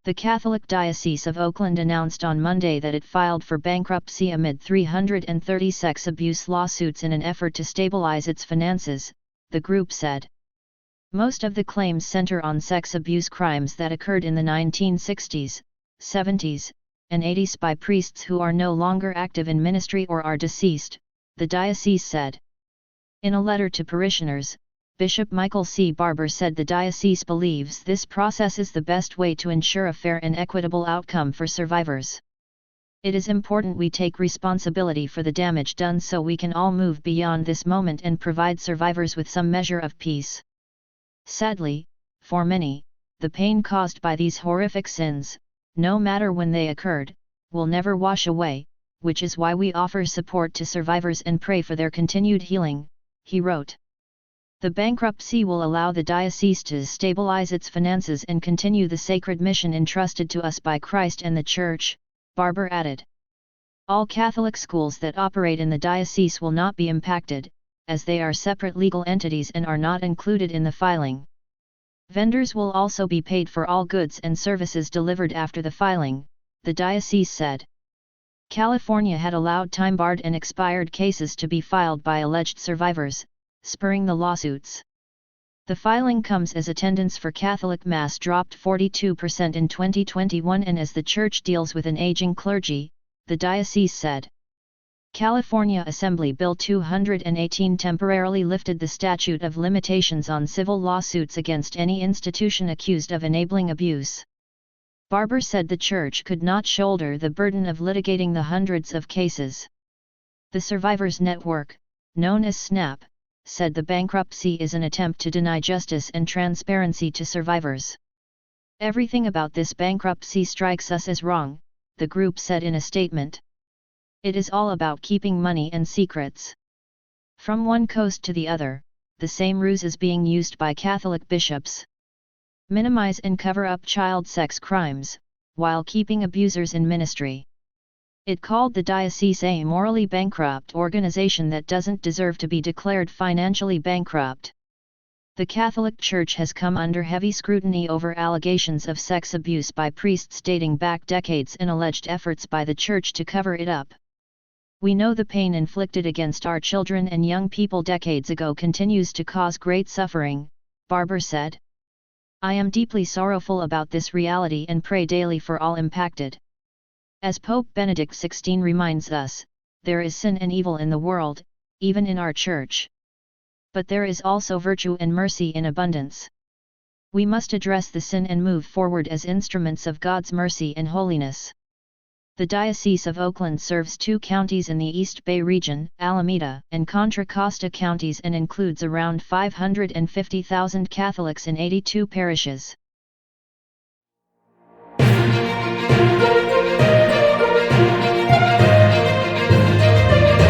The Catholic Diocese of Oakland announced on Monday that it filed for bankruptcy amid 330 sex abuse lawsuits in an effort to stabilize its finances, the group said. Most of the claims center on sex abuse crimes that occurred in the 1960s, 70s, and 80s by priests who are no longer active in ministry or are deceased, the diocese said. In a letter to parishioners, Bishop Michael C. Barber said the diocese believes this process is the best way to ensure a fair and equitable outcome for survivors. It is important we take responsibility for the damage done so we can all move beyond this moment and provide survivors with some measure of peace. Sadly, for many, the pain caused by these horrific sins, no matter when they occurred, will never wash away, which is why we offer support to survivors and pray for their continued healing, he wrote. The bankruptcy will allow the diocese to stabilize its finances and continue the sacred mission entrusted to us by Christ and the Church, Barber added. All Catholic schools that operate in the diocese will not be impacted, as they are separate legal entities and are not included in the filing. Vendors will also be paid for all goods and services delivered after the filing, the diocese said. California had allowed time-barred and expired cases to be filed by alleged survivors, spurring the lawsuits. The filing comes as attendance for Catholic Mass dropped 42% in 2021 and as the Church deals with an aging clergy, the diocese said. California Assembly Bill 218 temporarily lifted the statute of limitations on civil lawsuits against any institution accused of enabling abuse. Barber said the Church could not shoulder the burden of litigating the hundreds of cases. The Survivors Network, known as SNAP, said the bankruptcy is an attempt to deny justice and transparency to survivors. Everything about this bankruptcy strikes us as wrong, the group said in a statement. It is all about keeping money and secrets. From one coast to the other, the same ruse is being used by Catholic bishops. Minimize and cover up child sex crimes, while keeping abusers in ministry. It called the diocese a morally bankrupt organization that doesn't deserve to be declared financially bankrupt. The Catholic Church has come under heavy scrutiny over allegations of sex abuse by priests dating back decades and alleged efforts by the Church to cover it up. We know the pain inflicted against our children and young people decades ago continues to cause great suffering, Barber said. I am deeply sorrowful about this reality and pray daily for all impacted. As Pope Benedict XVI reminds us, there is sin and evil in the world, even in our Church. But there is also virtue and mercy in abundance. We must address the sin and move forward as instruments of God's mercy and holiness. The Diocese of Oakland serves 2 counties in the East Bay region, Alameda and Contra Costa counties, and includes around 550,000 Catholics in 82 parishes.